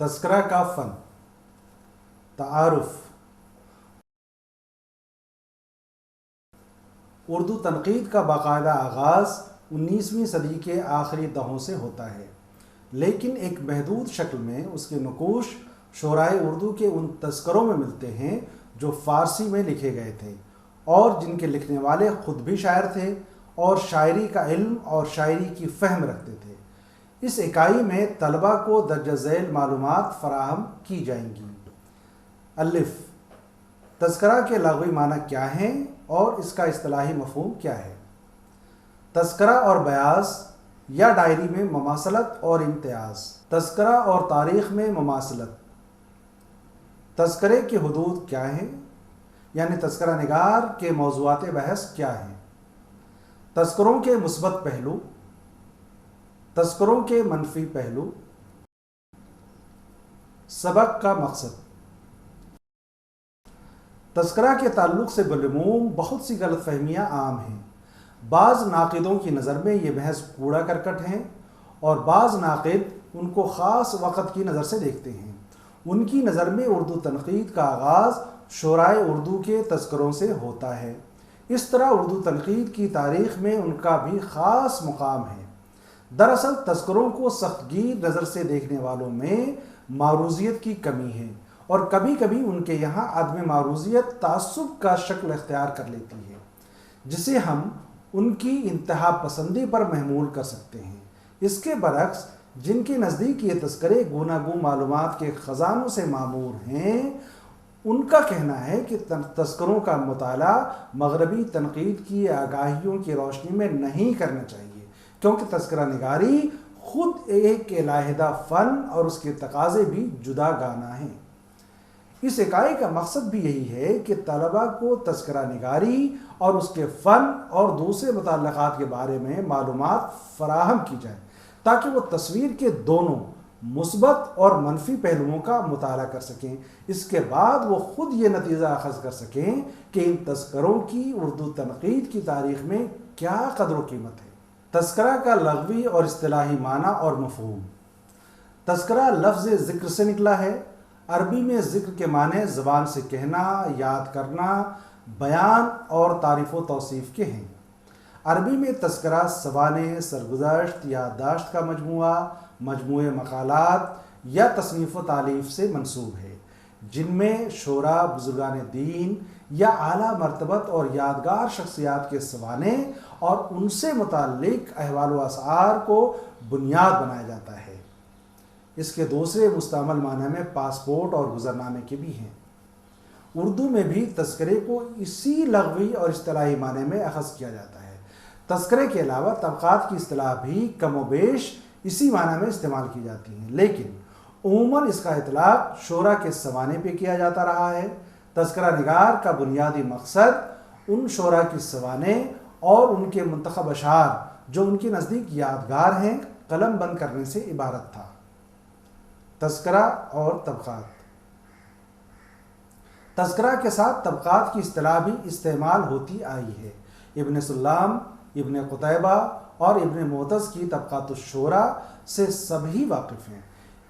تذکرہ کا فن، تعارف۔ اردو تنقید کا باقاعدہ آغاز 19ویں صدی کے آخری دہوں سے ہوتا ہے، لیکن ایک محدود شکل میں اس کے نقوش شعرائے اردو کے ان تذکروں میں ملتے ہیں جو فارسی میں لکھے گئے تھے اور جن کے لکھنے والے خود بھی شاعر تھے اور شاعری کا علم اور شاعری کی فہم رکھتے تھے۔ اس اکائی میں طلبہ کو درجہ ذیل معلومات فراہم کی جائیں گی۔ الف، تذکرہ کے لغوی معنی کیا ہیں اور اس کا اصطلاحی مفہوم کیا ہے؟ تذکرہ اور بیاض یا ڈائری میں مماثلت اور امتیاز۔ تذکرہ اور تاریخ میں مماثلت۔ تذکرے کی حدود کیا ہیں؟ یعنی تذکرہ نگار کے موضوعات بحث کیا ہیں؟ تذکروں کے مثبت پہلو، تذکروں کے منفی پہلو۔ سبق کا مقصد۔ تذکرہ کے تعلق سے بالعموم بہت سی غلط فہمیاں عام ہیں۔ بعض ناقدوں کی نظر میں یہ محض کوڑا کرکٹ ہیں اور بعض ناقد ان کو خاص وقت کی نظر سے دیکھتے ہیں۔ ان کی نظر میں اردو تنقید کا آغاز شعرائے اردو کے تذکروں سے ہوتا ہے۔ اس طرح اردو تنقید کی تاریخ میں ان کا بھی خاص مقام ہے۔ دراصل تذکروں کو سخت گیر نظر سے دیکھنے والوں میں معروضیت کی کمی ہے اور کبھی کبھی ان کے یہاں عدم معروضیت تعصب کا شکل اختیار کر لیتی ہے، جسے ہم ان کی انتہا پسندی پر محمول کر سکتے ہیں۔ اس کے برعکس جن کے نزدیک یہ تذکرے گوناگوں معلومات کے خزانوں سے معمور ہیں، ان کا کہنا ہے کہ تذکروں کا مطالعہ مغربی تنقید کی آگاہیوں کی روشنی میں نہیں کرنا چاہیے، کیونکہ تذکرہ نگاری خود ایک علیحدہ فن اور اس کے تقاضے بھی جدا گانا ہیں۔ اس اکائی کا مقصد بھی یہی ہے کہ طلبہ کو تذکرہ نگاری اور اس کے فن اور دوسرے متعلقات کے بارے میں معلومات فراہم کی جائیں تاکہ وہ تصویر کے دونوں مثبت اور منفی پہلوؤں کا مطالعہ کر سکیں۔ اس کے بعد وہ خود یہ نتیجہ اخذ کر سکیں کہ ان تذکروں کی اردو تنقید کی تاریخ میں کیا قدر و قیمت ہے۔ تذکرہ کا لغوی اور اصطلاحی معنی اور مفہوم۔ تذکرہ لفظ ذکر سے نکلا ہے۔ عربی میں ذکر کے معنی زبان سے کہنا، یاد کرنا، بیان اور تعریف و توصیف کے ہیں۔ عربی میں تذکرہ سوانح، سرگزشت، یادداشت کا مجموعہ، مجموعہ مقالات یا تصنیف و تالیف سے منسوب ہے، جن میں شعراء، بزرگان دین یا اعلیٰ مرتبت اور یادگار شخصیات کے سوانح اور ان سے متعلق احوال و اشعار کو بنیاد بنایا جاتا ہے۔ اس کے دوسرے مستعمل معنی میں پاسپورٹ اور گزرنامے کے بھی ہیں۔ اردو میں بھی تذکرے کو اسی لغوی اور اصطلاحی معنی میں اخذ کیا جاتا ہے۔ تذکرے کے علاوہ طبقات کی اصطلاح بھی کم و بیش اسی معنی میں استعمال کی جاتی ہیں، لیکن عموماً اس کا اطلاق شعراء کے سوانح پہ کیا جاتا رہا ہے۔ تذکرہ نگار کا بنیادی مقصد ان شعراء کی سوانح اور ان کے منتخب اشعار جو ان کے نزدیک یادگار ہیں قلم بند کرنے سے عبارت تھا۔ تذکرہ اور طبقات۔ تذکرہ کے ساتھ طبقات کی اصطلاح بھی استعمال ہوتی آئی ہے۔ ابن سلام، ابن قتیبہ اور ابن معتز کی طبقات الشعراء سے سبھی واقف ہیں۔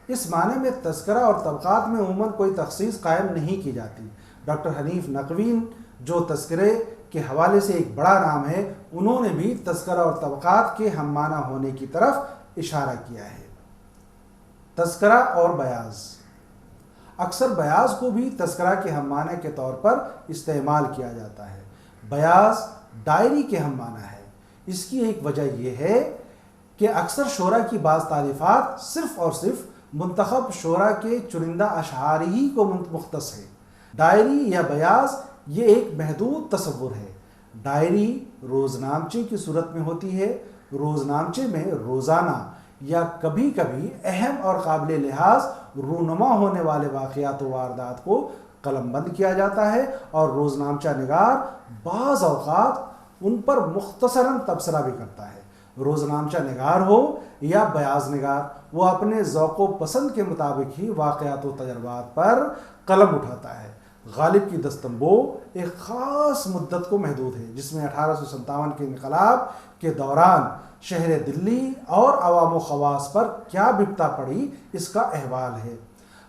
اس معنی میں تذکرہ اور طبقات میں عموماً کوئی تخصیص قائم نہیں کی جاتی۔ ڈاکٹر حنیف نقوی جو تذکرے کے حوالے سے ایک بڑا نام ہے، انہوں نے بھی تذکرہ اور طبقات کے ہم معنی ہونے کی طرف اشارہ کیا ہے۔ تذکرہ اور بیاض۔ اکثر بیاض کو بھی تذکرہ کے ہم معنی کے طور پر استعمال کیا جاتا ہے۔ بیاض ڈائری کے ہم معنی ہے۔ اس کی ایک وجہ یہ ہے کہ اکثر شعراء کی بعض تعریفات صرف اور صرف منتخب شعراء کے چنندہ اشعار ہی کو مختص ہے۔ ڈائری یا بیاض یہ ایک محدود تصور ہے۔ ڈائری روزنامچے کی صورت میں ہوتی ہے۔ روزنامچے میں روزانہ یا کبھی کبھی اہم اور قابل لحاظ رونما ہونے والے واقعات و واردات کو قلم بند کیا جاتا ہے اور روزنامچہ نگار بعض اوقات ان پر مختصراً تبصرہ بھی کرتا ہے۔ روزنامچہ نگار ہو یا بیاض نگار، وہ اپنے ذوق و پسند کے مطابق ہی واقعات و تجربات پر قلم اٹھاتا ہے۔ غالب کی دستمبو ایک خاص مدت کو محدود ہے، جس میں 1857 کے انقلاب کے دوران شہر دلی اور عوام و خواص پر کیا بپتا پڑی اس کا احوال ہے۔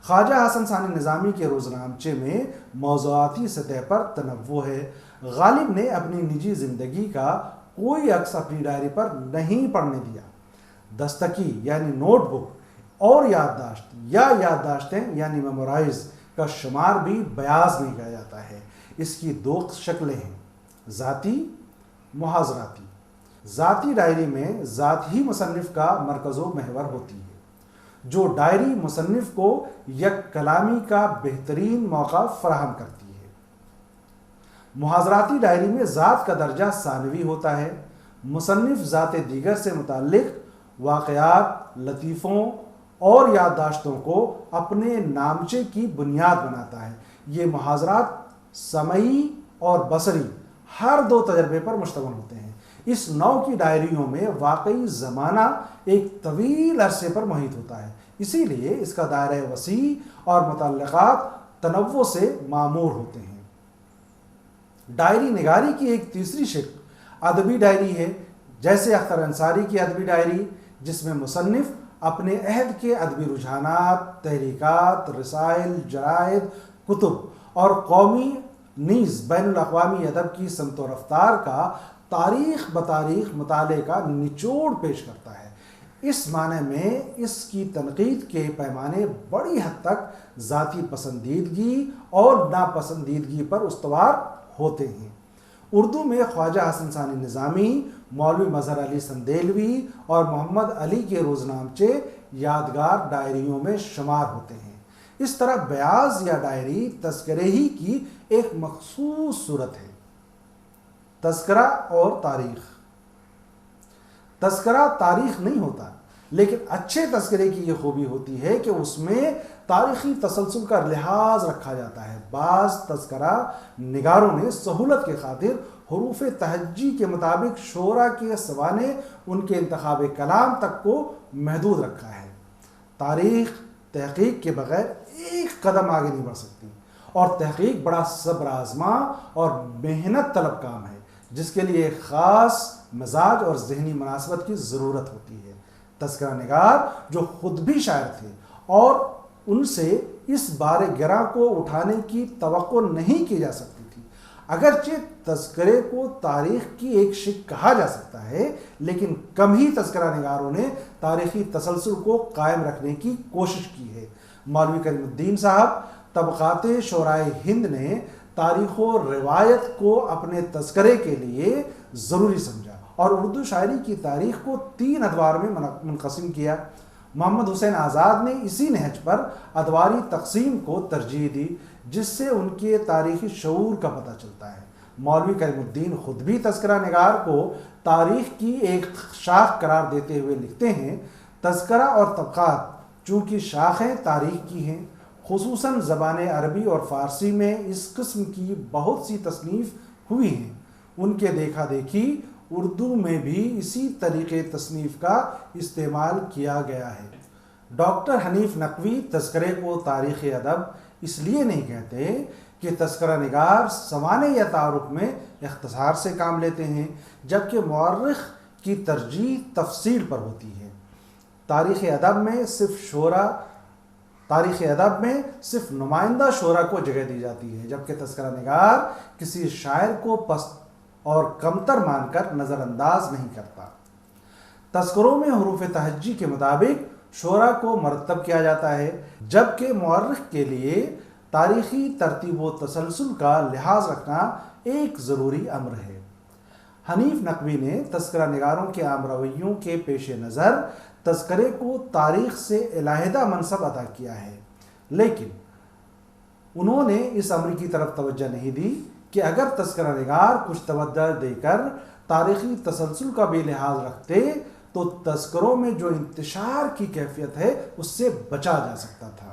خواجہ حسن ثانی نظامی کے روزنامچے میں موضوعاتی سطح پر تنوع ہے۔ غالب نے اپنی نجی زندگی کا کوئی عکس اپنی ڈائری پر نہیں پڑھنے دیا۔ دستکی یعنی نوٹ بک اور یادداشت یا یادداشتیں یعنی میمورائز کا شمار بھی بیاض نہیں کیا جاتا ہے۔ اس کی دو شکلیں ہیں، ذاتی، محاضراتی۔ ذاتی ڈائری میں ذات ہی مصنف کا مرکز و محور ہوتی ہے، جو ڈائری مصنف کو یک کلامی کا بہترین موقع فراہم کرتی ہے۔ محاضراتی ڈائری میں ذات کا درجہ ثانوی ہوتا ہے۔ مصنف ذات دیگر سے متعلق واقعات، لطیفوں اور یادداشتوں کو اپنے نامچے کی بنیاد بناتا ہے۔ یہ محاضرات سمعی اور بصری ہر دو تجربے پر مشتمل ہوتے ہیں۔ اس نوع کی ڈائریوں میں واقعی زمانہ ایک طویل عرصے پر محیط ہوتا ہے، اسی لیے اس کا دائرہ وسیع اور متعلقات تنوع سے معمور ہوتے ہیں۔ ڈائری نگاری کی ایک تیسری شکل ادبی ڈائری ہے، جیسے اختر انصاری کی ادبی ڈائری، جس میں مصنف اپنے عہد کے ادبی رجحانات، تحریکات، رسائل، جرائد، کتب اور قومی نیز بین الاقوامی ادب کی سمت و رفتار کا تاریخ بتاریخ مطالعے کا نچوڑ پیش کرتا ہے۔ اس معنی میں اس کی تنقید کے پیمانے بڑی حد تک ذاتی پسندیدگی اور ناپسندیدگی پر استوار ہوتے ہیں۔ اردو میں خواجہ حسن ثانی نظامی، مولوی مظہر علی سندیلوی اور محمد علی کے روزنامچے یادگار ڈائریوں میں شمار ہوتے ہیں۔ اس طرح بیاض یا ڈائری تذکرے ہی کی ایک مخصوص صورت ہے۔ تذکرہ اور تاریخ۔ تذکرہ تاریخ نہیں ہوتا، لیکن اچھے تذکرے کی یہ خوبی ہوتی ہے کہ اس میں تاریخی تسلسل کا لحاظ رکھا جاتا ہے۔ بعض تذکرہ نگاروں نے سہولت کے خاطر حروف تہجی کے مطابق شعراء کے سوانح ان کے انتخاب کلام تک کو محدود رکھا ہے۔ تاریخ تحقیق کے بغیر ایک قدم آگے نہیں بڑھ سکتی، اور تحقیق بڑا صبر آزما اور محنت طلب کام ہے، جس کے لیے ایک خاص مزاج اور ذہنی مناسبت کی ضرورت ہوتی ہے۔ تذکرہ نگار جو خود بھی شاعر تھے اور ان سے اس بار گراں کو اٹھانے کی توقع نہیں کی جا سکتی تھی، اگرچہ تذکرے کو تاریخ کی ایک شق کہا جا سکتا ہے، لیکن کم ہی تذکرہ نگاروں نے تاریخی تسلسل کو قائم رکھنے کی کوشش کی ہے۔ مولوی کریم الدین صاحب طبقات شعرائے ہند نے تاریخ و روایت کو اپنے تذکرے کے لیے ضروری سمجھا اور اردو شاعری کی تاریخ کو 3 ادوار میں منقسم کیا۔ محمد حسین آزاد نے اسی نہج پر ادواری تقسیم کو ترجیح دی، جس سے ان کے تاریخی شعور کا پتہ چلتا ہے۔ مولوی کریم الدین خود بھی تذکرہ نگار کو تاریخ کی ایک شاخ قرار دیتے ہوئے لکھتے ہیں، تذکرہ اور طبقات چونکہ شاخیں تاریخ کی ہیں، خصوصاً زبان عربی اور فارسی میں اس قسم کی بہت سی تصنیف ہوئی ہیں، ان کے دیکھا دیکھی اردو میں بھی اسی طریقے تصنیف کا استعمال کیا گیا ہے۔ ڈاکٹر حنیف نقوی تذکرے کو تاریخ ادب اس لیے نہیں کہتے کہ تذکرہ نگار سوانح یا تعارف میں اختصار سے کام لیتے ہیں، جبکہ مورخ کی ترجیح تفصیل پر ہوتی ہے۔ تاریخ ادب میں صرف نمائندہ شعراء کو جگہ دی جاتی ہے، جبکہ تذکرہ نگار کسی شاعر کو پست اور کمتر مان کر نظر انداز نہیں کرتا۔ تذکروں میں حروف تہجی کے مطابق شعراء کو مرتب کیا جاتا ہے، جبکہ مورخ کے لیے تاریخی ترتیب و تسلسل کا لحاظ رکھنا ایک ضروری امر ہے۔ حنیف نقوی نے تذکرہ نگاروں کے عام رویوں کے پیش نظر تذکرے کو تاریخ سے علیحدہ منصب عطا کیا ہے، لیکن انہوں نے اس امر کی طرف توجہ نہیں دی کہ اگر تذکرہ نگار کچھ توجہ دے کر تاریخی تسلسل کا بھی لحاظ رکھتے تو تذکروں میں جو انتشار کی کیفیت ہے اس سے بچا جا سکتا تھا۔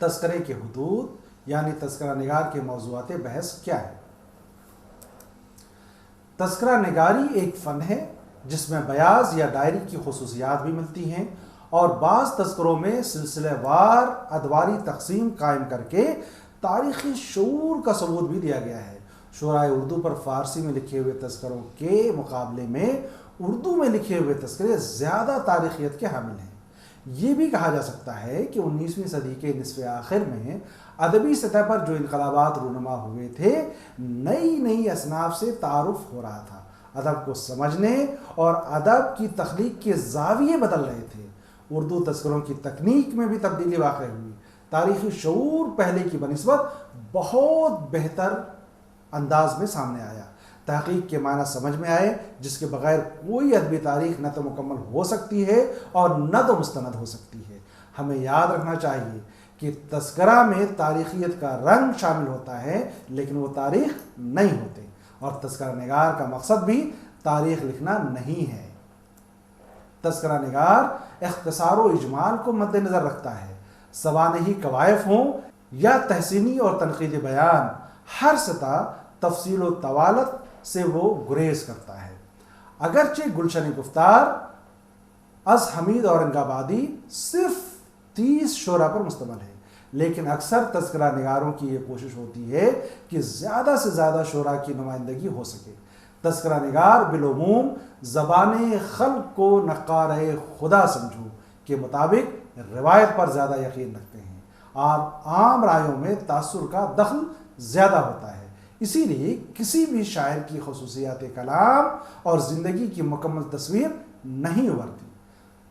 تذکرے کے حدود یعنی تذکرہ نگار کے موضوعات بحث کیا ہے؟ تذکرہ نگاری ایک فن ہے جس میں بیاض یا ڈائری کی خصوصیات بھی ملتی ہیں، اور بعض تذکروں میں سلسلہ وار ادواری تقسیم قائم کر کے تاریخی شعور کا ثبوت بھی دیا گیا ہے۔ شعرائے اردو پر فارسی میں لکھے ہوئے تذکروں کے مقابلے میں اردو میں لکھے ہوئے تذکرے زیادہ تاریخیت کے حامل ہیں۔ یہ بھی کہا جا سکتا ہے کہ 19ویں صدی کے نصف آخر میں ادبی سطح پر جو انقلابات رونما ہوئے تھے، نئی نئی اصناف سے تعارف ہو رہا تھا، ادب کو سمجھنے اور ادب کی تخلیق کے زاویے بدل رہے تھے، اردو تذکروں کی تکنیک میں بھی تبدیلی واقع ہوئی، تاریخی شعور پہلے کی بنسبت بہت بہتر انداز میں سامنے آیا، تحقیق کے معنی سمجھ میں آئے جس کے بغیر کوئی ادبی تاریخ نہ تو مکمل ہو سکتی ہے اور نہ تو مستند ہو سکتی ہے۔ ہمیں یاد رکھنا چاہیے کہ تذکرہ میں تاریخیت کا رنگ شامل ہوتا ہے لیکن وہ تاریخ نہیں ہوتے، اور تذکرہ نگار کا مقصد بھی تاریخ لکھنا نہیں ہے۔ تذکرہ نگار اختصار و اجمال کو مد نظر رکھتا ہے، سوانحی کوائف ہوں یا تحسینی اور تنقیدی بیان، ہر سطح تفصیل و طوالت سے وہ گریز کرتا ہے۔ اگرچہ گلشن گفتار از حمید اورنگ آبادی صرف 30 شعرا پر مشتمل ہے، لیکن اکثر تذکرہ نگاروں کی یہ کوشش ہوتی ہے کہ زیادہ سے زیادہ شعرا کی نمائندگی ہو سکے۔ تذکرہ نگار بالعموم زبان خلق کو نقارہ خدا سمجھو کے مطابق روایت پر زیادہ یقین رکھتے ہیں اور عام رائوں میں تاثر کا دخل زیادہ ہوتا ہے، اسی لیے کسی بھی شاعر کی خصوصیات کلام اور زندگی کی مکمل تصویر نہیں ابھرتی۔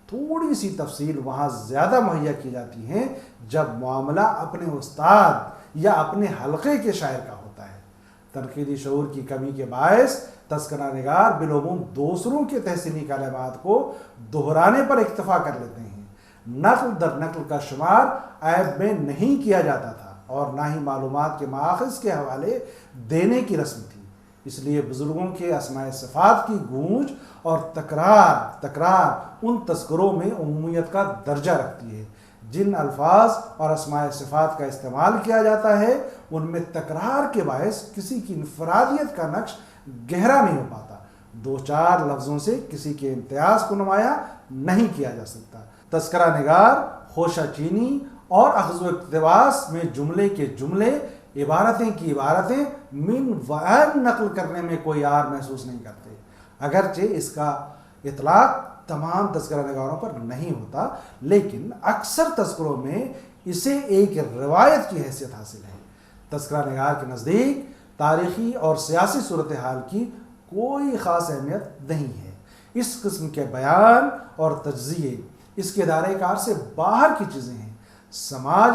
تھوڑی سی تفصیل وہاں زیادہ مہیا کی جاتی ہیں جب معاملہ اپنے استاد یا اپنے حلقے کے شاعر کا ہوتا ہے۔ تنقیدی شعور کی کمی کے باعث تذکرہ نگار بالعموم دوسروں کے تحسینی کلمات کو دہرانے پر اکتفا کر لیتے ہیں۔ نقل در نقل کا شمار عیب میں نہیں کیا جاتا تھا اور نہ ہی معلومات کے ماخذ کے حوالے دینے کی رسم تھی، اس لیے بزرگوں کے اسماء صفات کی گونج اور تکرار ان تذکروں میں عمومیت کا درجہ رکھتی ہے۔ جن الفاظ اور اسماء صفات کا استعمال کیا جاتا ہے ان میں تکرار کے باعث کسی کی انفرادیت کا نقش گہرا نہیں ہو پاتا، دو چار لفظوں سے کسی کے امتیاز کو نمایاں نہیں کیا جا سکتا۔ تذکرہ نگار خوشہ چینی اور اخذ و اقتباس میں جملے کے جملے، عبارتیں کی عبارتیں من وعن نقل کرنے میں کوئی عار محسوس نہیں کرتے، اگرچہ اس کا اطلاق تمام تذکرہ نگاروں پر نہیں ہوتا، لیکن اکثر تذکروں میں اسے ایک روایت کی حیثیت حاصل ہے۔ تذکرہ نگار کے نزدیک تاریخی اور سیاسی صورتحال کی کوئی خاص اہمیت نہیں ہے، اس قسم کے بیان اور تجزیے اس کے دائرۂ کار سے باہر کی چیزیں ہیں۔ سماج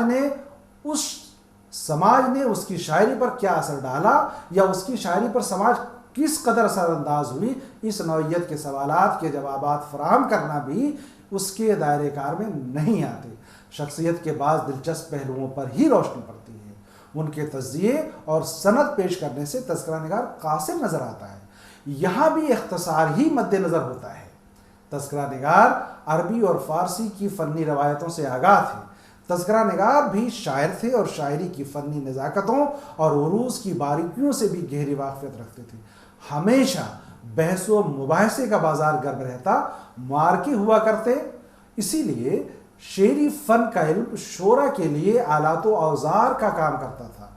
نے اس کی شاعری پر کیا اثر ڈالا یا اس کی شاعری پر سماج کس قدر اثر انداز ہوئی، اس نوعیت کے سوالات کے جوابات فراہم کرنا بھی اس کے دائرۂ کار میں نہیں آتے۔ شخصیت کے بعض دلچسپ پہلوؤں پر ہی روشنی پڑتی ہے، ان کے تجزیے اور سند پیش کرنے سے تذکرہ نگار قاصر نظر آتا ہے۔ یہاں بھی اختصار ہی مد نظر ہوتا ہے۔ تذکرہ نگار عربی اور فارسی کی فنی روایتوں سے آگاہ تھے۔ تذکرہ نگار بھی شاعر تھے اور شاعری کی فنی نزاکتوں اور عروض کی باریکیوں سے بھی گہری واقفیت رکھتے تھے۔ ہمیشہ بحث و مباحثے کا بازار گرم رہتا، معارکے ہوا کرتے، اسی لیے شعری فن کا علم شعرا کے لیے آلات و اوزار کا کام کرتا تھا۔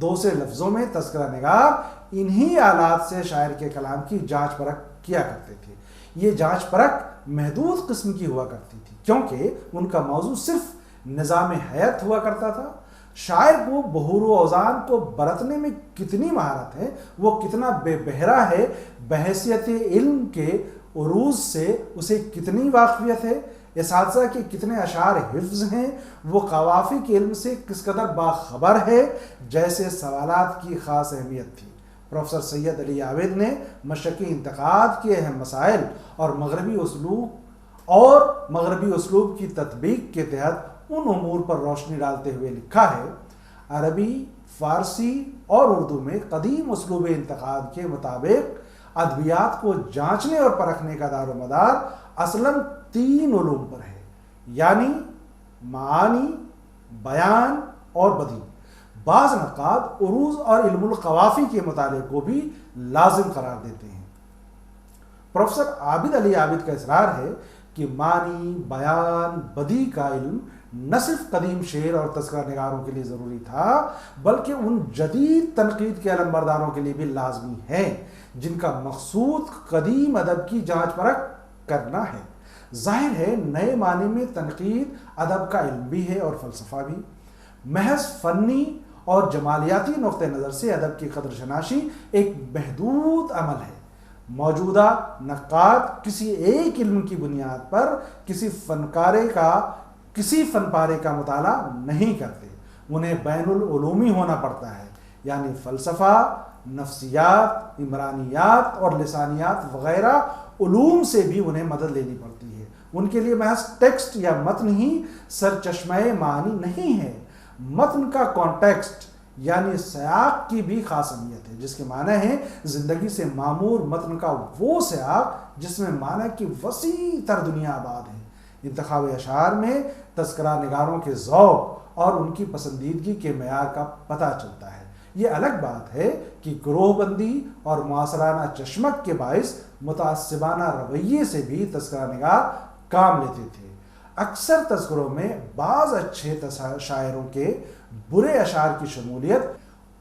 دوسرے لفظوں میں تذکرہ نگار انہی آلات سے شاعر کے کلام کی جانچ پرکھ کیا کرتے تھے۔ یہ جانچ پرکھ محدود قسم کی ہوا کرتی تھی کیونکہ ان کا موضوع صرف نظام حیات ہوا کرتا تھا۔ شاعر کو بحور و اوزان کو برتنے میں کتنی مہارت ہے، وہ کتنا بے بہرا ہے، بحیثیت علم کے عروض سے اسے کتنی واقفیت ہے، اساتذہ کے کتنے اشعار حفظ ہیں، وہ قوافی کے علم سے کس قدر باخبر ہے، جیسے سوالات کی خاص اہمیت تھی۔ پروفیسر سید علی عابد نے مشرقی انتقاد کے اہم مسائل اور مغربی اسلوب کی تطبیق کے تحت ان امور پر روشنی ڈالتے ہوئے لکھا ہے، عربی، فارسی اور اردو میں قدیم اسلوب انتقاد کے مطابق ادبیات کو جانچنے اور پرکھنے کا دار و مدار اصلاً 3 علوم پر ہے، یعنی معانی، بیان اور بدیع۔ بعض نقاد عروض اور علم القوافی کے مطالعے کو بھی لازم قرار دیتے ہیں۔ پروفیسر عابد علی عابد کا اصرار ہے کہ معنی، بیان، بدیع کا علم نہ صرف قدیم شعر اور تذکرہ نگاروں کے لیے ضروری تھا بلکہ ان جدید تنقید کے علمبرداروں کے لیے بھی لازمی ہے جن کا مقصود قدیم ادب کی جانچ پرکھ کرنا ہے۔ ظاہر ہے نئے معنی میں تنقید ادب کا علم بھی ہے اور فلسفہ بھی۔ محض فنی اور جمالیاتی نقطہ نظر سے ادب کی قدر شناسی ایک محدود عمل ہے۔ موجودہ نقاد کسی ایک علم کی بنیاد پر کسی فن پارے کا مطالعہ نہیں کرتے، انہیں بین العلومی ہونا پڑتا ہے، یعنی فلسفہ، نفسیات، عمرانیات اور لسانیات وغیرہ علوم سے بھی انہیں مدد لینی پڑتی ہے۔ ان کے لیے محض ٹیکسٹ یا متن ہی سرچشمہ معنی نہیں ہے، متن کا کانٹیکسٹ یعنی سیاق کی بھی خاص اہمیت ہے، جس کے معنی ہے زندگی سے معمور متن کا وہ سیاق جس میں معنی کی وسیع تر دنیا آباد ہے۔ انتخاب اشعار میں تذکرہ نگاروں کے ذوق اور ان کی پسندیدگی کے معیار کا پتہ چلتا ہے۔ یہ الگ بات ہے کہ گروہ بندی اور معاصرانہ چشمک کے باعث متعصبانہ رویے سے بھی تذکرہ نگار کام لیتے تھے۔ اکثر تذکروں میں بعض اچھے شاعروں کے برے اشعار کی شمولیت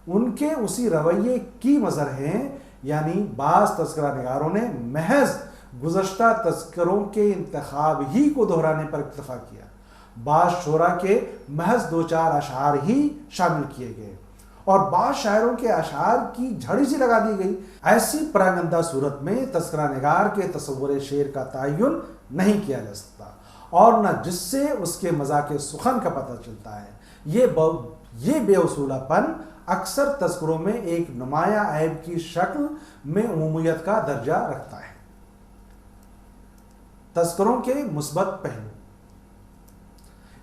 ان کے اسی رویے کی مظہر ہیں، یعنی بعض تذکرہ نگاروں نے محض گزشتہ تذکروں کے انتخاب ہی کو دہرانے پر اکتفا کیا، بعض شعراء کے محض 2-4 اشعار ہی شامل کیے گئے اور بعض شاعروں کے اشعار کی جھڑی سی لگا دی گئی۔ ایسی پراگندہ صورت میں تذکرہ نگار کے تصور شعر کا تعین نہیں کیا جا سکتا اور نہ جس سے اس کے مذاق سخن کا پتہ چلتا ہے۔ یہ بے اصولہ پن اکثر تذکروں میں ایک نمایاں عیب کی شکل میں عمومیت کا درجہ رکھتا ہے۔ تذکروں کے مثبت پہلو،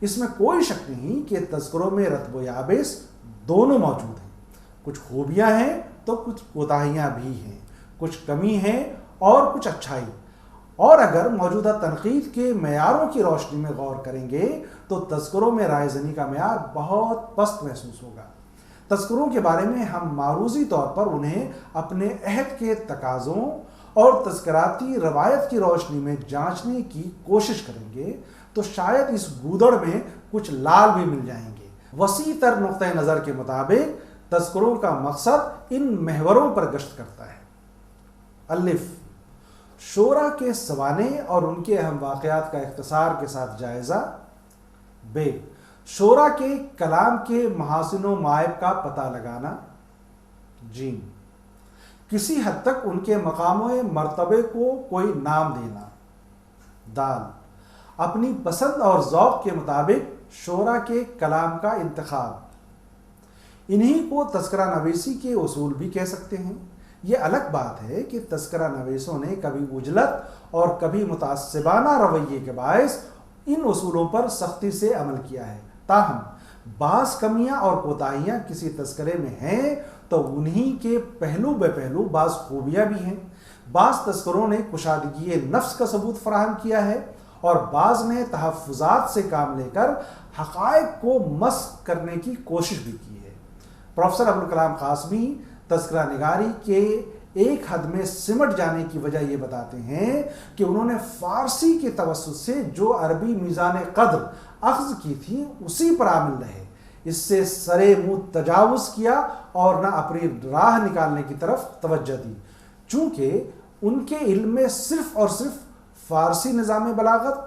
اس میں کوئی شک نہیں کہ تذکروں میں رطب و یابس دونوں موجود ہیں، کچھ خوبیاں ہیں تو کچھ کوتاہیاں بھی ہیں، کچھ کمی ہے اور کچھ اچھائی، اور اگر موجودہ تنقید کے معیاروں کی روشنی میں غور کریں گے تو تذکروں میں رائے زنی کا معیار بہت پست محسوس ہوگا۔ تذکروں کے بارے میں ہم معروضی طور پر انہیں اپنے عہد کے تقاضوں اور تذکراتی روایت کی روشنی میں جانچنے کی کوشش کریں گے تو شاید اس گودڑ میں کچھ لال بھی مل جائیں گے۔ وسیع تر نقطہ نظر کے مطابق تذکروں کا مقصد ان محوروں پر گشت کرتا ہے: الف، شعراء کے سوانح اور ان کے اہم واقعات کا اختصار کے ساتھ جائزہ۔ ب، شعراء کے کلام کے محاسن و معائب کا پتہ لگانا۔ ج، کسی حد تک ان کے مقام و مرتبے کو کوئی نام دینا۔ د، اپنی پسند اور ذوق کے مطابق شعراء کے کلام کا انتخاب۔ انہی کو تذکرہ نویسی کے اصول بھی کہہ سکتے ہیں۔ یہ الگ بات ہے کہ تذکرہ نویسوں نے کبھی عجلت اور کبھی متعصبانہ رویے کے باعث ان اصولوں پر سختی سے عمل کیا ہے، تاہم بعض کمیاں اور کوتاہیاں کسی تذکرے میں ہیں تو انہی کے پہلو بے پہلو بعض خوبیاں بھی ہیں۔ بعض تذکروں نے کشادگی نفس کا ثبوت فراہم کیا ہے اور بعض نے تحفظات سے کام لے کر حقائق کو مسخ کرنے کی کوشش بھی کی ہے۔ پروفیسر ابوالکلام قاسمی تذکرہ نگاری کے ایک حد میں سمٹ جانے کی وجہ یہ بتاتے ہیں کہ انہوں نے فارسی کے توسط سے جو عربی میزان قدر اخذ کی تھی اسی پر عامل رہے، اس سے سرے منہ تجاوز کیا اور نہ اپنی راہ نکالنے کی طرف توجہ دی، چونکہ ان کے علم میں صرف اور صرف فارسی نظام بلاغت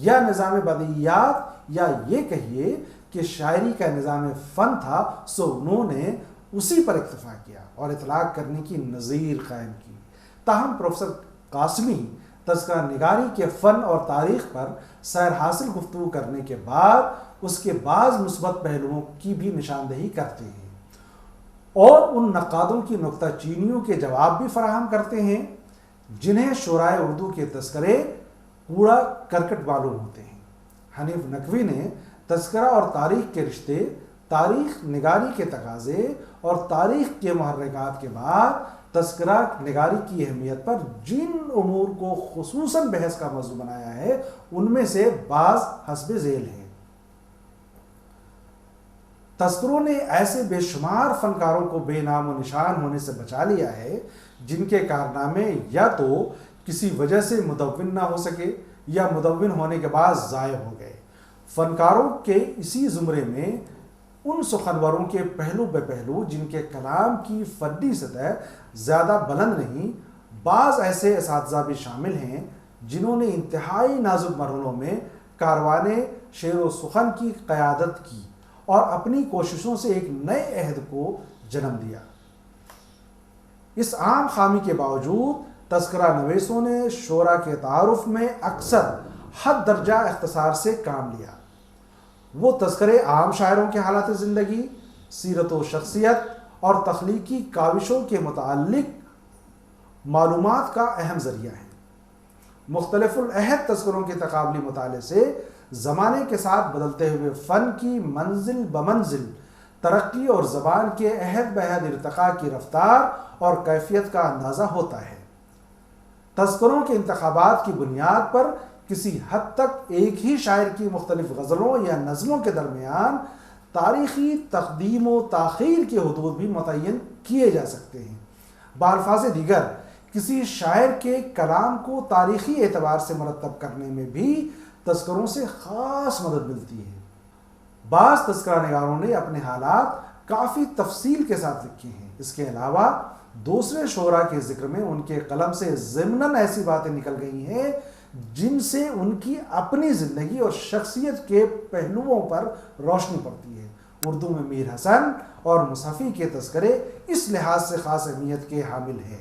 یا نظام بدیعیات یا یہ کہیے کہ شاعری کا نظام فن تھا، سو انہوں نے اسی پر اکتفا کیا اور اطلاق کرنے کی نظیر قائم کی۔ تاہم پروفیسر قاسمی تذکرہ نگاری کے فن اور تاریخ پر سیر حاصل گفتگو کرنے کے بعد اس کے بعض مثبت پہلوؤں کی بھی نشاندہی کرتے ہیں اور ان نقادوں کی نکتہ چینیوں کے جواب بھی فراہم کرتے ہیں جنہیں شعراء اردو کے تذکرے کوڑا کرکٹ معلوم ہوتے ہیں۔ حنیف نقوی نے تذکرہ اور تاریخ کے رشتے، تاریخ نگاری کے تقاضے اور تاریخ کے محرکات کے بعد تذکرہ نگاری کی اہمیت پر جن امور کو خصوصاً بحث کا موضوع بنایا ہے ان میں سے بعض حسب ذیل ہیں۔ تذکروں نے ایسے بے شمار فنکاروں کو بے نام و نشان ہونے سے بچا لیا ہے جن کے کارنامے یا تو کسی وجہ سے مدون نہ ہو سکے یا مدون ہونے کے بعد ضائع ہو گئے۔ فنکاروں کے اسی زمرے میں ان سخنوروں کے پہلو بے پہلو جن کے کلام کی فنی سطح زیادہ بلند نہیں، بعض ایسے اساتذہ بھی شامل ہیں جنہوں نے انتہائی نازک مرحلوں میں کاروان شعر و سخن کی قیادت کی اور اپنی کوششوں سے ایک نئے عہد کو جنم دیا۔ اس عام خامی کے باوجود تذکرہ نویسوں نے شعراء کے تعارف میں اکثر حد درجہ اختصار سے کام لیا۔ وہ تذکرے عام شاعروں کے حالات زندگی، سیرت و شخصیت اور تخلیقی کاوشوں کے متعلق معلومات کا اہم ذریعہ ہیں۔ مختلف العہد تذکروں کے تقابلی مطالعے سے زمانے کے ساتھ بدلتے ہوئے فن کی منزل بمنزل ترقی اور زبان کے عہد بعہد ارتقاء کی رفتار اور کیفیت کا اندازہ ہوتا ہے۔ تذکروں کے انتخابات کی بنیاد پر کسی حد تک ایک ہی شاعر کی مختلف غزلوں یا نظموں کے درمیان تاریخی تقدیم و تاخیر کے حدود بھی متعین کیے جا سکتے ہیں۔ بالفاظ دیگر کسی شاعر کے کلام کو تاریخی اعتبار سے مرتب کرنے میں بھی تذکروں سے خاص مدد ملتی ہے۔ بعض تذکرہ نگاروں نے اپنے حالات کافی تفصیل کے ساتھ لکھے ہیں۔ اس کے علاوہ دوسرے شعراء کے ذکر میں ان کے قلم سے ضمناً ایسی باتیں نکل گئی ہیں جن سے ان کی اپنی زندگی اور شخصیت کے پہلوؤں پر روشنی پڑتی ہے۔ اردو میں میر حسن اور مصحفی کے تذکرے اس لحاظ سے خاص اہمیت کے حامل ہیں۔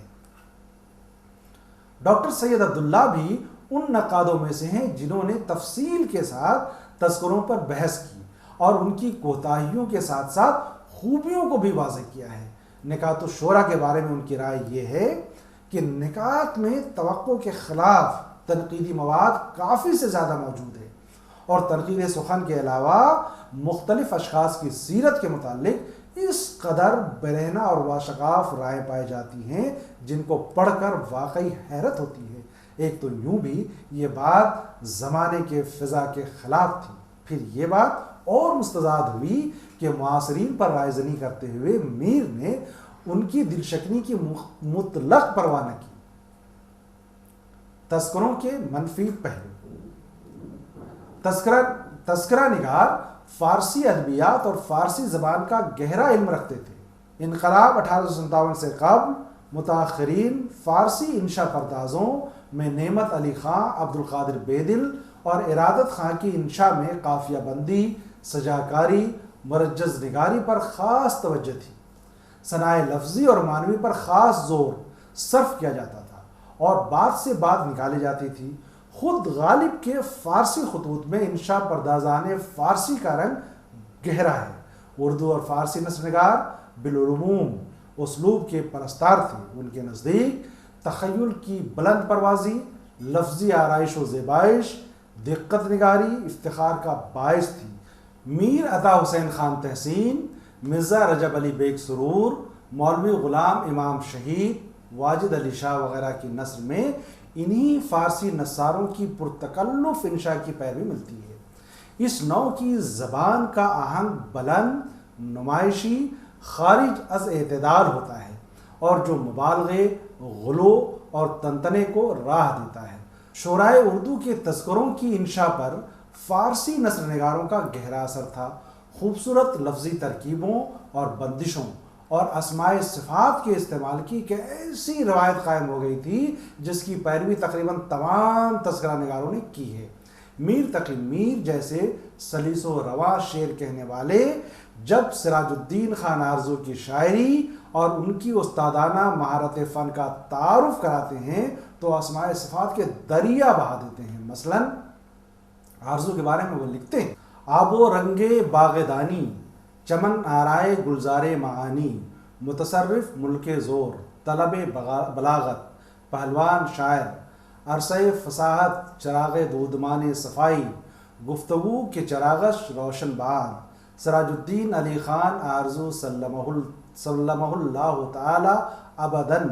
ڈاکٹر سید عبداللہ بھی ان نقادوں میں سے ہیں جنہوں نے تفصیل کے ساتھ تذکروں پر بحث کی اور ان کی کوتاہیوں کے ساتھ ساتھ خوبیوں کو بھی واضح کیا ہے۔ نکات الشعراء کے بارے میں ان کی رائے یہ ہے کہ نکات میں توقع کے خلاف تنقیدی مواد کافی سے زیادہ موجود ہے، اور تنقید سخن کے علاوہ مختلف اشخاص کی سیرت کے متعلق اس قدر برہنہ اور واشگاف رائے پائی جاتی ہیں جن کو پڑھ کر واقعی حیرت ہوتی ہے۔ ایک تو یوں بھی یہ بات زمانے کے فضا کے خلاف تھی، پھر یہ بات اور مستزاد ہوئی کہ معاصرین پر رائے زنی کرتے ہوئے میر نے ان کی دل شکنی کی مطلق پرواہ نہ کی۔ تذکروں کے منفی پہلو۔ تذکرہ نگار فارسی ادبیات اور فارسی زبان کا گہرا علم رکھتے تھے۔ انقلاب 1857 سے قبل متاخرین فارسی انشا پردازوں میں نعمت علی خاں، عبدالقادر بیدل اور ارادت خاں کی انشا میں قافیہ بندی، سجاکاری، مرجز نگاری پر خاص توجہ تھی۔ صنائع لفظی اور معنوی پر خاص زور صرف کیا جاتا تھا اور بات سے بات نکالی جاتی تھی۔ خود غالب کے فارسی خطوط میں انشا پردازان فارسی کا رنگ گہرا ہے۔ اردو اور فارسی نثر نگار بالعموم اسلوب کے پرستار تھے۔ ان کے نزدیک تخیل کی بلند پروازی، لفظی آرائش و زیبائش، دقت نگاری افتخار کا باعث تھی۔ میر عطا حسین خان تحسین، مرزا رجب علی بیگ سرور، مولوی غلام امام شہید، واجد علی شاہ وغیرہ کی نثر میں انہی فارسی نثاروں کی پرتکلف انشا کی پیروی ملتی ہے۔ اس نوع کی زبان کا آہنگ بلند، نمائشی، خارج از اعتدال ہوتا ہے اور جو مبالغے، غلو اور تنتنے کو راہ دیتا ہے۔ شعراء اردو کے تذکروں کی انشا پر فارسی نثر نگاروں کا گہرا اثر تھا۔ خوبصورت لفظی ترکیبوں اور بندشوں اور اسماء صفات کے استعمال کی ایک ایسی روایت قائم ہو گئی تھی جس کی پیروی تقریباً تمام تذکرہ نگاروں نے کی ہے۔ میر تقی میر جیسے سلیس و رواں شعر کہنے والے جب سراج الدین خان آرزو کی شاعری اور ان کی استادانہ مہارت فن کا تعارف کراتے ہیں تو اسماء صفات کے دریا بہا دیتے ہیں۔ مثلاً آرزو کے بارے میں وہ لکھتے ہیں: آب و رنگ باغدانی، چمن آرائے گلزار معانی، متصرف ملک زور، طلب بلاغت، پہلوان شاعر، عرصہ فصاحت، چراغ دودمان صفائی، گفتگو کے چراغش روشن بار، سراج الدین علی خان آرزو سلمہ اللہ تعالی ابداً،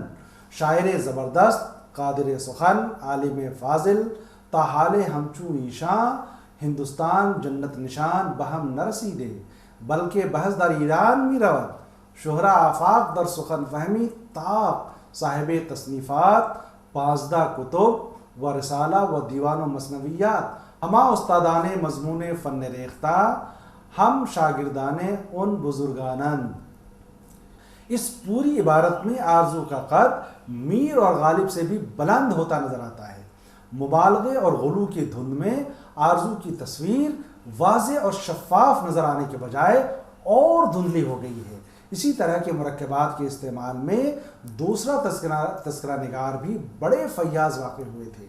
شاعر زبردست، قادر سخن، عالم فاضل، تاحال ہمچو ایشاں، ہندوستان جنت نشان بہم نرسی دے، بلکہ بحث در ایران می رود، شہرہ آفاق در سخن فہمی طاق، صاحب تصنیفات، 15 کتب و رسالہ و دیوان و مثنویات، ہما استادان مضمون فن ریختہ، ہم شاگردان ان بزرگانند۔ اس پوری عبارت میں آرزو کا قد میر اور غالب سے بھی بلند ہوتا نظر آتا ہے۔ مبالغے اور غلو کی دھند میں آرزو کی تصویر واضح اور شفاف نظر آنے کے بجائے اور دھندلی ہو گئی ہے۔ اسی طرح کے مرکبات کے استعمال میں دوسرا تذکرہ نگار بھی بڑے فیاض واقع ہوئے تھے۔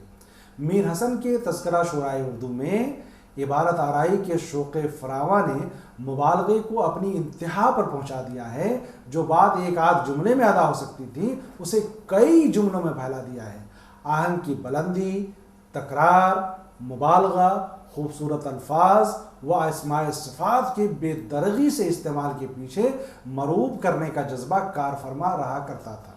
میر حسن کے تذکرہ شعرائے اردو میں عبارت آرائی کے شوق فراواں نے مبالغے کو اپنی انتہا پر پہنچا دیا ہے۔ جو بات ایک آدھ جملے میں ادا ہو سکتی تھی اسے کئی جملوں میں پھیلا دیا ہے۔ آہنگ کی بلندی، تکرار، مبالغہ، خوبصورت الفاظ و اسماء صفات کے بے درغی سے استعمال کے پیچھے مروب کرنے کا جذبہ کار فرما رہا کرتا تھا۔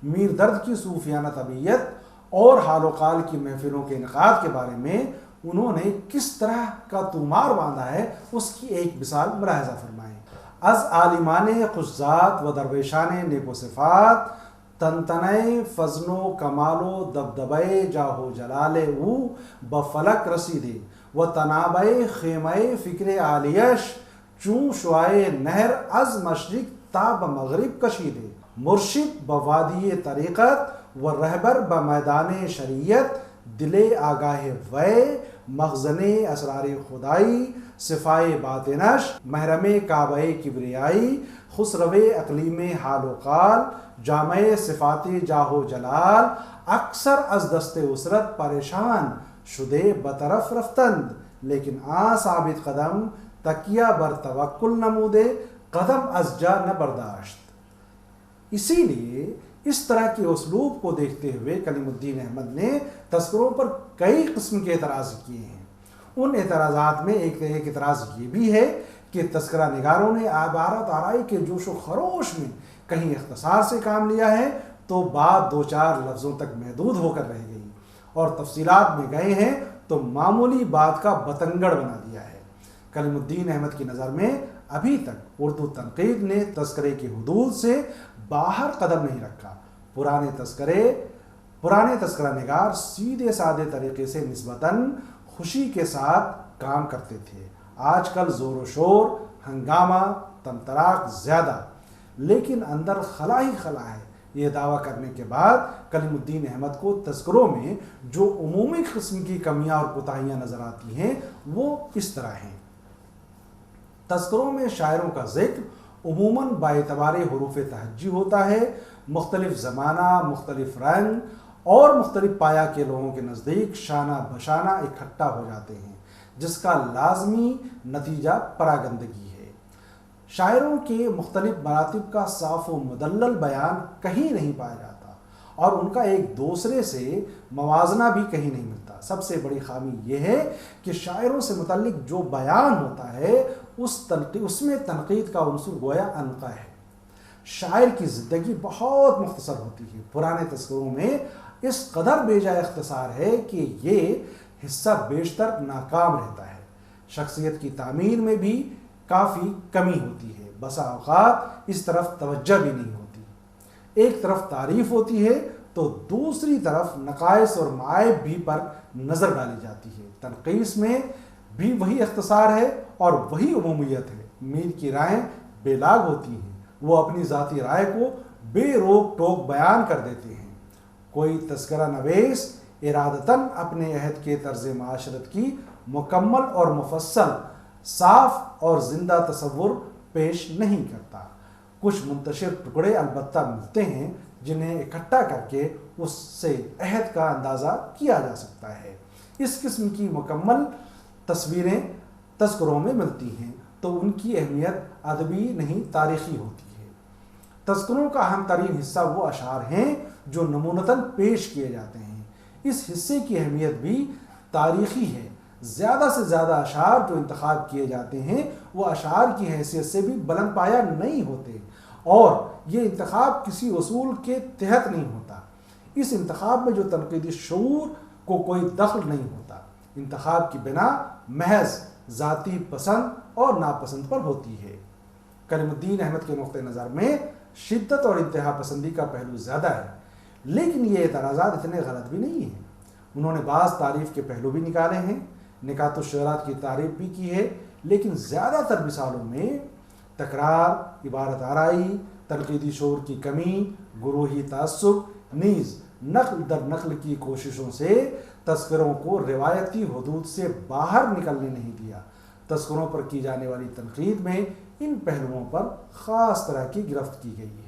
میر درد کی صوفیانہ طبیعت اور حال و قال کی محفلوں کے انعقاد کے بارے میں انہوں نے کس طرح کا طومار باندھا ہے اس کی ایک مثال ملاحظہ فرمائیں۔ از عالمان خشزاد و درویشان نیک و صفات تنتنۂ فضن و کمال و دبدبۂ جاہ و جلال او بفلک رسیدے و تنابۂ خیمۂ فکر عالیش چون شعائے نہر از مشرق تا بمغرب کشیدے مرشد بوادی طریقت و رہبر بمیدان شریعت دل آگاہ وے مخزن اسرار خدائی صفائے باطنش محرم کعبہ کبریائی خسرو اقلیم حال و قال جامع صفات جاہ و جلال اکثر از دست اسرت پریشان شدے بطرف رفتند لیکن ثابت قدم تکیہ بر توکل نمودے قدم از جا نہ برداشت۔ اسی لیے اس طرح کے اسلوب کو دیکھتے ہوئے کلیم الدین احمد نے تذکروں پر کئی قسم کے اعتراض کیے ہیں۔ ان اعتراضات میں ایک اعتراض یہ بھی ہے کہ تذکرہ نگاروں نے عبارت آرائی کے جوش و خروش میں کہیں اختصار سے کام لیا ہے تو بات دو چار لفظوں تک محدود ہو کر رہ گئی، اور تفصیلات میں گئے ہیں تو معمولی بات کا بتنگڑ بنا دیا ہے۔ کلیم الدین احمد کی نظر میں ابھی تک اردو تنقید نے تذکرے کے حدود سے باہر قدم نہیں رکھا۔ پرانے تذکرہ نگار سیدھے سادے طریقے سے نسبتاً خوشی کے ساتھ کام کرتے تھے۔ آج کل زور و شور، ہنگامہ، تمطراق زیادہ، لیکن اندر خلا ہی خلا ہے۔ یہ دعویٰ کرنے کے بعد کلیم الدین احمد کو تذکروں میں جو عمومی قسم کی کمیاں اور کوتاہیاں نظر آتی ہیں وہ اس طرح ہیں۔ تذکروں میں شاعروں کا ذکر عموماً باعتبار حروف تہجی ہوتا ہے۔ مختلف زمانہ، مختلف رنگ اور مختلف پایا کے لوگوں کے نزدیک شانہ بشانہ اکٹھا ہو جاتے ہیں، جس کا لازمی نتیجہ پراگندگی ہے۔ شاعروں کے مختلف مراتب کا صاف و مدلل بیان کہیں نہیں پایا جاتا، اور ان کا ایک دوسرے سے موازنہ بھی کہیں نہیں ملتا۔ سب سے بڑی خامی یہ ہے کہ شاعروں سے متعلق جو بیان ہوتا ہے اس میں تنقید کا عنصر گویا انقا ہے۔ شاعر کی زندگی بہت مختصر ہوتی ہے۔ پرانے تذکروں میں اس قدر بے جا اختصار ہے کہ یہ حصہ بیشتر ناکام رہتا ہے۔ شخصیت کی تعمیر میں بھی کافی کمی ہوتی ہے۔ بسا اوقات اس طرف توجہ بھی نہیں ہوتی۔ ایک طرف تعریف ہوتی ہے تو دوسری طرف نقائص اور معائب بھی پر نظر ڈالی جاتی ہے۔ تنقیص میں بھی وہی اختصار ہے اور وہی عمومیت ہے۔ میر کی رائیں بے لاگ ہوتی ہیں، وہ اپنی ذاتی رائے کو بے روک ٹوک بیان کر دیتے ہیں۔ کوئی تذکرہ نویس ارادتاً اپنے عہد کے طرز معاشرت کی مکمل اور مفصل، صاف اور زندہ تصور پیش نہیں کرتا۔ کچھ منتشر ٹکڑے البتہ ملتے ہیں جنہیں اکٹھا کر کے اس سے عہد کا اندازہ کیا جا سکتا ہے۔ اس قسم کی مکمل تصویریں تذکروں میں ملتی ہیں تو ان کی اہمیت ادبی نہیں تاریخی ہوتی ہے۔ تذکروں کا اہم ترین حصہ وہ اشعار ہیں جو نمونتاً پیش کیے جاتے ہیں۔ اس حصے کی اہمیت بھی تاریخی ہے۔ زیادہ سے زیادہ اشعار جو انتخاب کیے جاتے ہیں وہ اشعار کی حیثیت سے بھی بلند پایہ نہیں ہوتے، اور یہ انتخاب کسی اصول کے تحت نہیں ہوتا۔ اس انتخاب میں جو تنقیدی شعور کو کوئی دخل نہیں ہوتا۔ انتخاب کی بنا محض ذاتی پسند اور ناپسند پر ہوتی ہے۔ کلیم الدین احمد کے نقطہ نظر میں شدت اور انتہا پسندی کا پہلو زیادہ ہے، لیکن یہ اعتراضات اتنے غلط بھی نہیں ہیں۔ انہوں نے بعض تعریف کے پہلو بھی نکالے ہیں، نکات الشعرات کی تعریف بھی کی ہے، لیکن زیادہ تر مثالوں میں تکرار، عبارت آرائی، تنقیدی شعور کی کمی، گروہی تعصب، نیز نقل در نقل کی کوششوں سے تذکروں کو روایتی حدود سے باہر نکلنے نہیں دیا۔ تذکروں پر کی جانے والی تنقید میں ان پہلوؤں پر خاص طرح کی گرفت کی گئی ہے۔